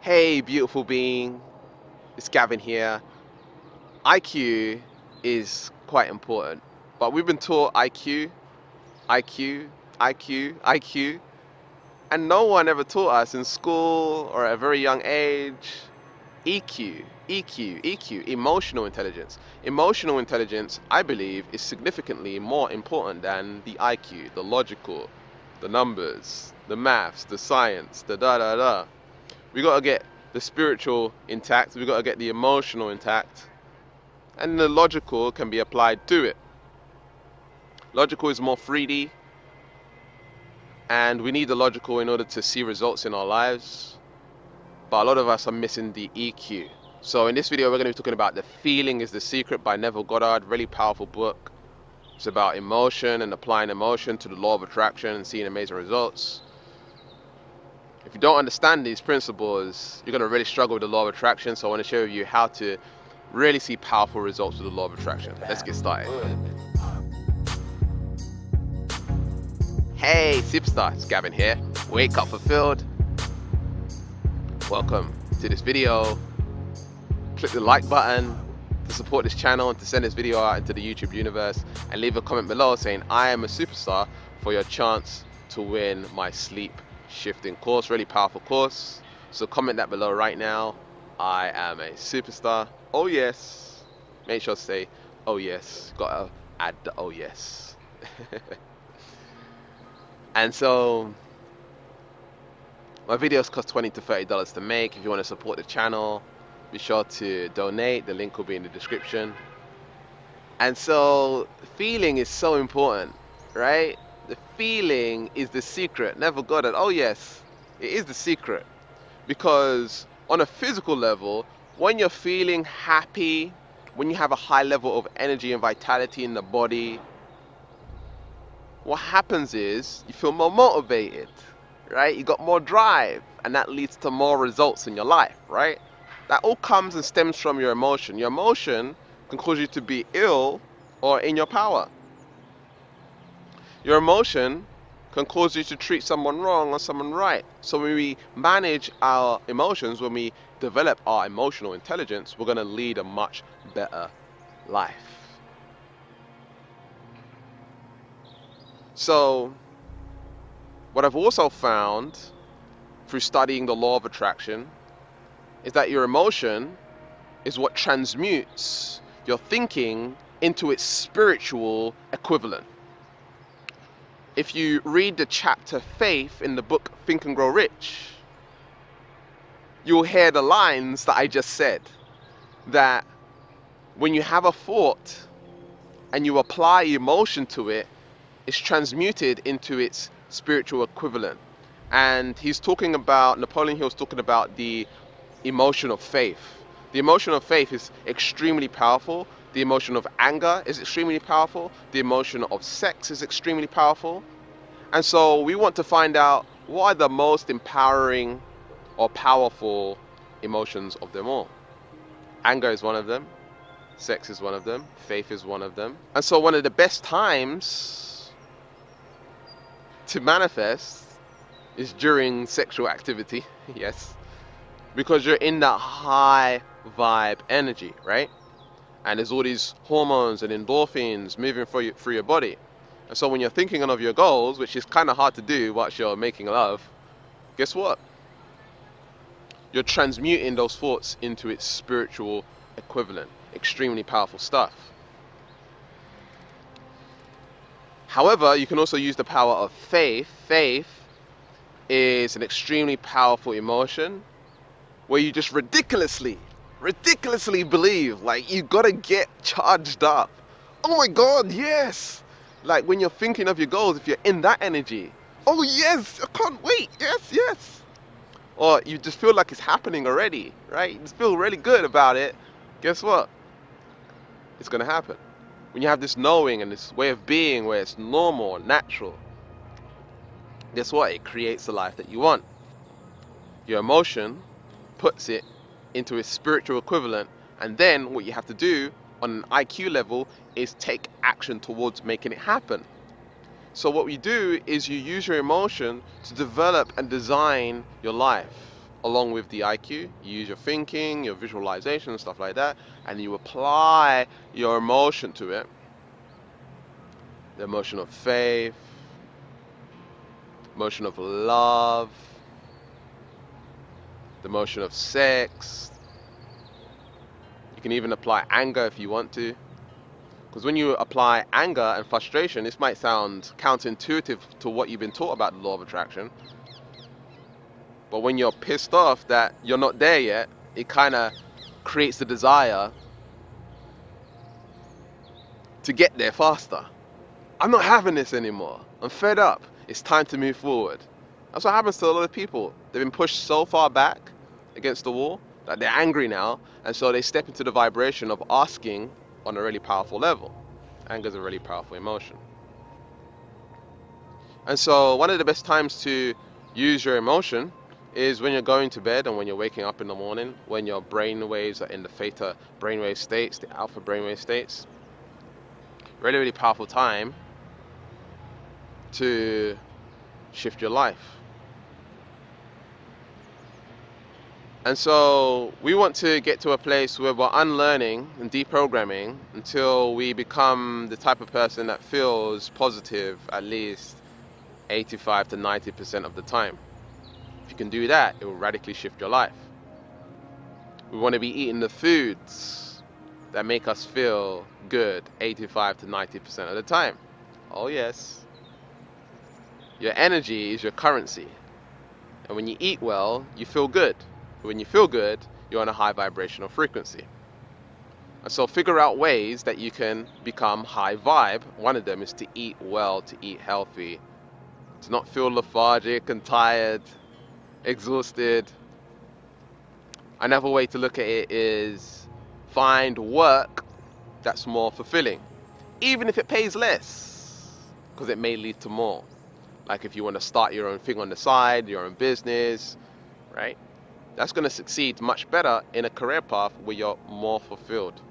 Hey, beautiful being, it's Gavin here. IQ is quite important, but we've been taught IQ, IQ, IQ, IQ, and no one ever taught us in school or at a very young age EQ, EQ, EQ, emotional intelligence. Emotional intelligence, I believe, is significantly more important than the IQ, the logical, the numbers, the maths, the science, the da da da. We got to get the spiritual intact, we got to get the emotional intact, and the logical can be applied to it. Logical is more 3D, and we need the logical in order to see results in our lives, but a lot of us are missing the EQ. So in this video we're going to be talking about The Feeling is the Secret by Neville Goddard. Really powerful book. It's about emotion and applying emotion to the law of attraction and seeing amazing results. If you don't understand these principles, you're going to really struggle with the law of attraction. So I want to share with you how to really see powerful results with the law of attraction. Let's get started. Hey superstar, it's Gavin here. Wake up fulfilled. Welcome to this video. Click the like button to support this channel and to send this video out into the YouTube universe, and leave a comment below saying I am a superstar for your chance to win my sleep shifting course. Really powerful course. So comment that below right now. I am a superstar. Oh yes. Make sure to say oh yes. Gotta add the oh yes. And so my videos cost $20 to $30 to make. If you want to support the channel, be sure to donate. The link will be in the description. And so feeling is so important, right? The feeling is the secret. Never got it. Oh yes, it is the secret. Because on a physical level, when you're feeling happy, when you have a high level of energy and vitality in the body, what happens is you feel more motivated, right? You got more drive, and that leads to more results in your life, right? That all comes and stems from your emotion. Your emotion can cause you to be ill or in your power. Your emotion can cause you to treat someone wrong or someone right. So when we manage our emotions, when we develop our emotional intelligence, we're going to lead a much better life. So what I've also found through studying the law of attraction is that your emotion is what transmutes your thinking into its spiritual equivalent. If you read the chapter Faith in the book Think and Grow Rich, you'll hear the lines that I just said, that when you have a thought and you apply emotion to it, it's transmuted into its spiritual equivalent. And he's talking about, Napoleon Hill's talking about the emotion of faith. The emotion of faith is extremely powerful. The emotion of anger is extremely powerful. The emotion of sex is extremely powerful. And so we want to find out what are the most empowering or powerful emotions of them all. Anger is one of them. Sex is one of them. Faith is one of them. And so one of the best times to manifest is during sexual activity. Yes, because you're in that high vibe energy, right? And there's all these hormones and endorphins moving through your body. And so when you're thinking of your goals, which is kind of hard to do whilst you're making love, guess what? You're transmuting those thoughts into its spiritual equivalent. Extremely powerful stuff. However, you can also use the power of faith. Faith is an extremely powerful emotion where you just ridiculously believe, like you gotta get charged up. Oh my God, yes! Like when you're thinking of your goals, if you're in that energy, oh yes, I can't wait, yes. Or you just feel like it's happening already, right? You just feel really good about it. Guess what? It's gonna happen. When you have this knowing and this way of being where it's normal, natural, guess what? It creates the life that you want. Your emotion puts it into its spiritual equivalent, and then what you have to do on an IQ level is take action towards making it happen. So what we do is you use your emotion to develop and design your life. along with the IQ. You use your thinking, your visualization, stuff like that, and you apply your emotion to it. The emotion of faith, emotion of love, the emotion of sex. You can even apply anger if you want to. Because when you apply anger and frustration, this might sound counterintuitive to what you've been taught about the law of attraction. But when you're pissed off that you're not there yet, it kind of creates the desire to get there faster. I'm not having this anymore. I'm fed up. It's time to move forward. That's what happens to a lot of people. They've been pushed so far back against the wall that they're angry now, and so they step into the vibration of asking on a really powerful level. Anger is a really powerful emotion. And so one of the best times to use your emotion is when you're going to bed and when you're waking up in the morning, when your brain waves are in the theta brainwave states, the alpha brainwave states. Really, really powerful time to shift your life. And so we want to get to a place where we're unlearning and deprogramming until we become the type of person that feels positive at least 85 to 90% of the time. If you can do that, it will radically shift your life. We want to be eating the foods that make us feel good 85 to 90% of the time. Oh yes. Your energy is your currency. And when you eat well, you feel good. When you feel good, you're on a high vibrational frequency. And so figure out ways that you can become high vibe. One of them is to eat well, to eat healthy, to not feel lethargic and tired, exhausted. Another way to look at it is find work that's more fulfilling, even if it pays less, because it may lead to more. Like if you want to start your own thing on the side, your own business, right? That's going to succeed much better in a career path where you're more fulfilled.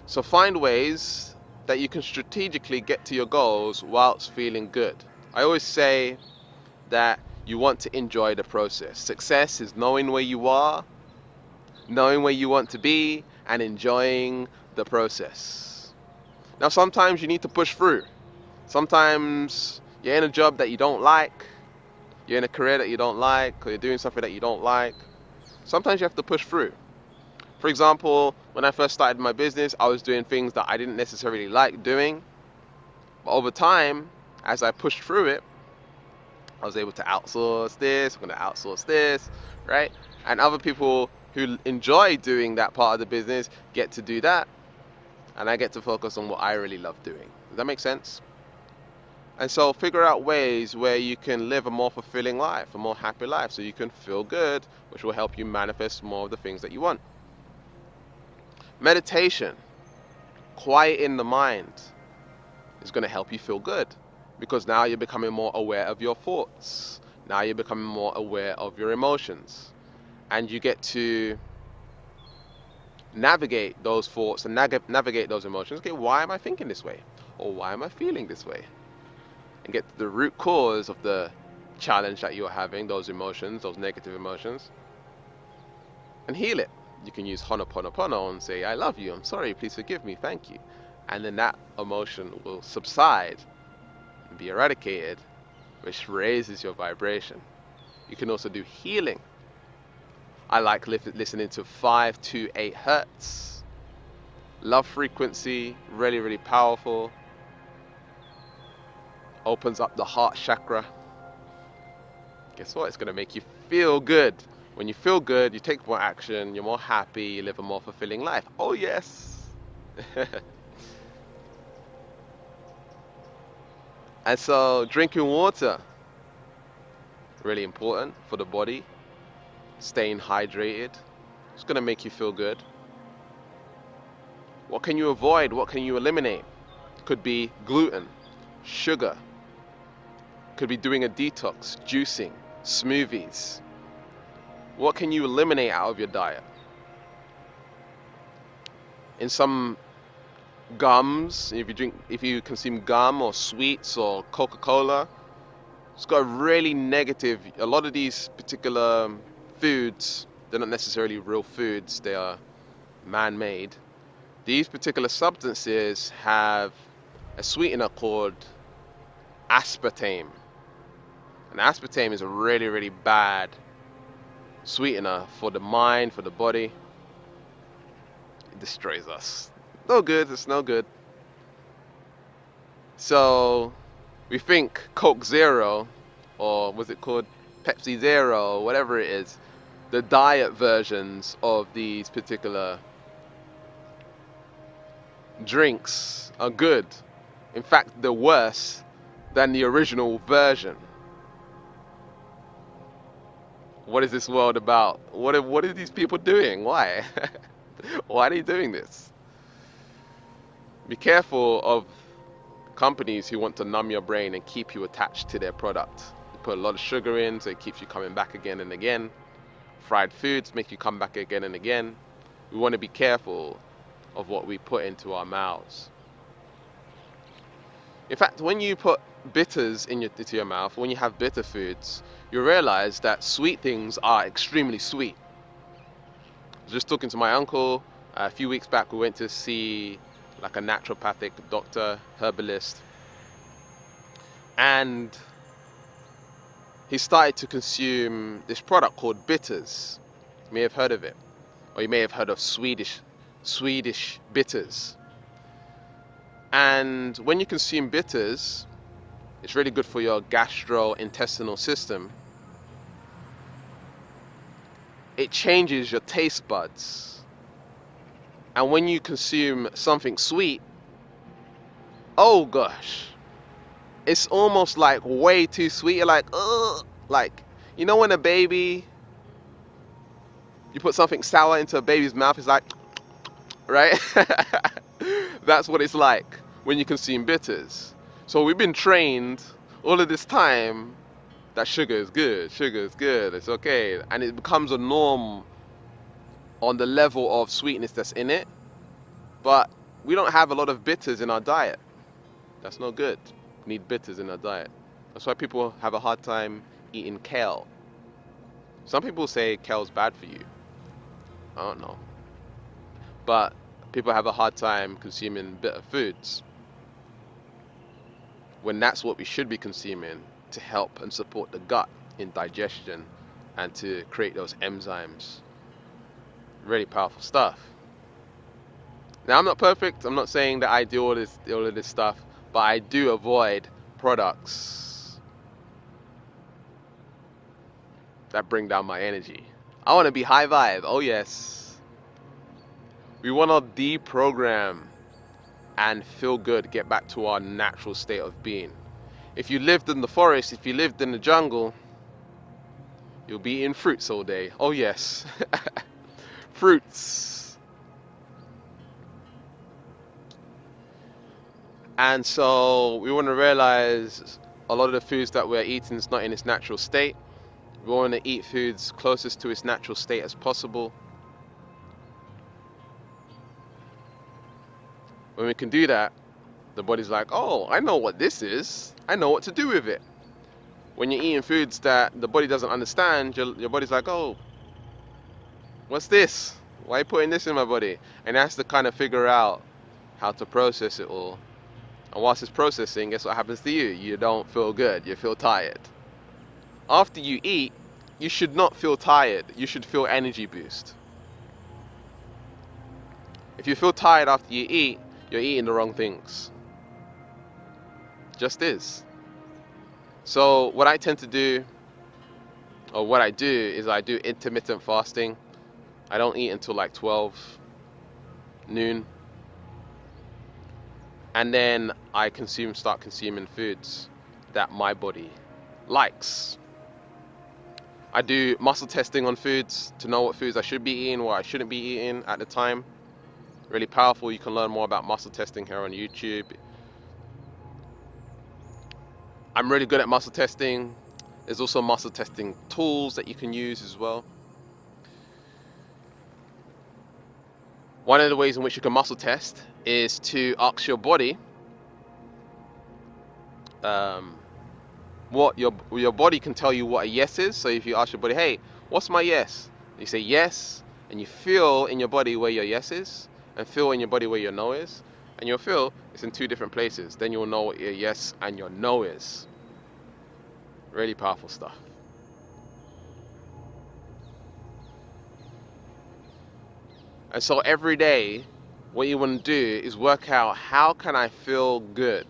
So find ways that you can strategically get to your goals whilst feeling good. I always say that you want to enjoy the process. Success is knowing where you are, knowing where you want to be, and enjoying the process. Now sometimes you need to push through. Sometimes you're in a job that you don't like, you're in a career that you don't like, or you're doing something that you don't like. Sometimes you have to push through. For example, when I first started my business, I was doing things that I didn't necessarily like doing. But over time, as I pushed through it, I was able to outsource this, I'm going to outsource this, right? And other people who enjoy doing that part of the business get to do that. And I get to focus on what I really love doing. Does that make sense? And so figure out ways where you can live a more fulfilling life, a more happy life, so you can feel good, which will help you manifest more of the things that you want. Meditation, quieting the mind, is going to help you feel good, because now you're becoming more aware of your thoughts. Now you're becoming more aware of your emotions. And you get to navigate those thoughts and navigate those emotions. Okay, why am I thinking this way? Or why am I feeling this way? And get to the root cause of the challenge that you're having, those emotions, those negative emotions, and heal it. You can use Ho'oponopono and say, I love you, I'm sorry, please forgive me, thank you. And then that emotion will subside and be eradicated, which raises your vibration. You can also do healing. I like listening to 528 hertz. Love frequency, really, really powerful. Opens up the heart chakra. Guess what? It's going to make you feel good. When you feel good, you take more action, you're more happy, you live a more fulfilling life. Oh yes! And so drinking water, really important for the body. Staying hydrated, it's going to make you feel good. What can you avoid? What can you eliminate? Could be gluten, sugar. Could be doing a detox, juicing, smoothies. What can you eliminate out of your diet? In some gums, if you consume gum or sweets or Coca-Cola, It's got a really negative, a lot of these particular foods, they're not necessarily real foods, they are man-made. These particular substances have a sweetener called aspartame. And aspartame is a really, really bad sweetener for the mind, for the body. It destroys us. No good, it's no good. So we think Coke Zero, or was it called Pepsi Zero, whatever it is, the diet versions of these particular drinks are good. In fact, they're worse than the original version. What is this world about? What are these people doing? Why? Why are they doing this? Be careful of companies who want to numb your brain and keep you attached to their product. They put a lot of sugar in, so it keeps you coming back again and again. Fried foods make you come back again and again. We want to be careful of what we put into our mouths. In fact, when you put bitters into your mouth, when you have bitter foods, you realize that sweet things are extremely sweet. I was just talking to my uncle a few weeks back. We went to see like a naturopathic doctor, herbalist, and he started to consume this product called bitters. You may have heard of it, or you may have heard of Swedish bitters. And when you consume bitters, it's really good for your gastrointestinal system. It changes your taste buds. And when you consume something sweet, oh gosh, it's almost like way too sweet. You're like, ugh. Like, you know when a baby, you put something sour into a baby's mouth, it's like, right? That's what it's like when you consume bitters. So we've been trained all of this time that sugar is good, it's okay. And it becomes a norm on the level of sweetness that's in it. But we don't have a lot of bitters in our diet. That's no good. We need bitters in our diet. That's why people have a hard time eating kale. Some people say kale's bad for you. I don't know. But people have a hard time consuming bitter foods, when that's what we should be consuming to help and support the gut in digestion and to create those enzymes. Really powerful stuff. Now, I'm not perfect. I'm not saying that I do all of this stuff, but I do avoid products that bring down my energy. I want to be high vibe. Oh yes. We want to deprogram and feel good, get back to our natural state of being. If you lived in the forest, if you lived in the jungle, you'll be eating fruits all day. Oh yes. Fruits. And so we want to realize a lot of the foods that we're eating is not in its natural state. We want to eat foods closest to its natural state as possible. When we can do that, the body's like, oh, I know what this is. I know what to do with it. When you're eating foods that the body doesn't understand, your body's like, oh, what's this? Why are you putting this in my body? And it has to kind of figure out how to process it all. And whilst it's processing, guess what happens to you? You don't feel good. You feel tired. After you eat, you should not feel tired. You should feel energy boost. If you feel tired after you eat, you're eating the wrong things. Just is. So what I tend to do, or what I do, is I do intermittent fasting. I don't eat until like 12 noon. And then I start consuming foods that my body likes. I do muscle testing on foods to know what foods I should be eating, what I shouldn't be eating at the time. Really powerful. You can learn more about muscle testing here on YouTube. I'm really good at muscle testing. There's also muscle testing tools that you can use as well. One of the ways in which you can muscle test is to ask your body, what your body can tell you what a yes is. So if you ask your body, hey, what's my yes? You say yes, and you feel in your body where your yes is, and feel in your body where your no is, and you'll feel it's in two different places. Then you'll know what your yes and your no is. Really powerful stuff. And so every day, what you want to do is work out, how can I feel good?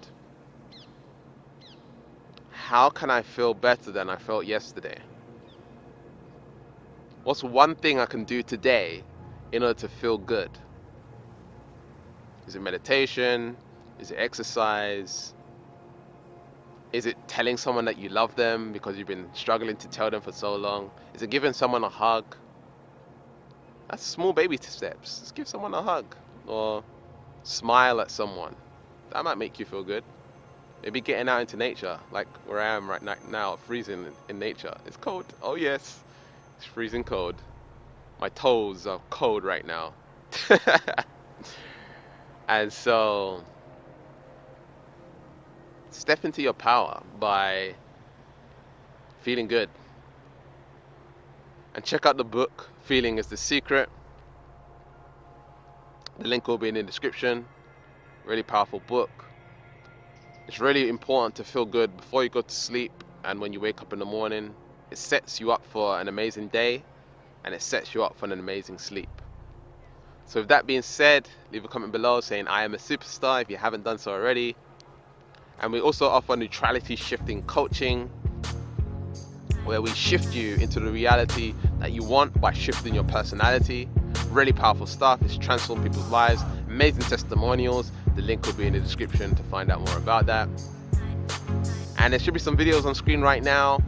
How can I feel better than I felt yesterday? What's one thing I can do today in order to feel good? Is it meditation? Is it exercise? Is it telling someone that you love them because you've been struggling to tell them for so long? Is it giving someone a hug? That's small baby steps. Just give someone a hug, or smile at someone. That might make you feel good. Maybe getting out into nature, like where I am right now, freezing in nature. It's cold. Oh yes, it's freezing cold. My toes are cold right now. And so, step into your power by feeling good. And check out the book, Feeling is the Secret. The link will be in the description. Really powerful book. It's really important to feel good before you go to sleep and when you wake up in the morning. It sets you up for an amazing day, and it sets you up for an amazing sleep. So with that being said, leave a comment below saying I am a superstar if you haven't done so already. And we also offer neutrality shifting coaching, where we shift you into the reality that you want by shifting your personality. Really powerful stuff. It's transformed people's lives. Amazing testimonials. The link will be in the description to find out more about that. And there should be some videos on screen right now.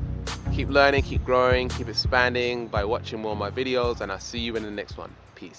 Keep learning, keep growing, keep expanding by watching more of my videos, and I'll see you in the next one. Peace.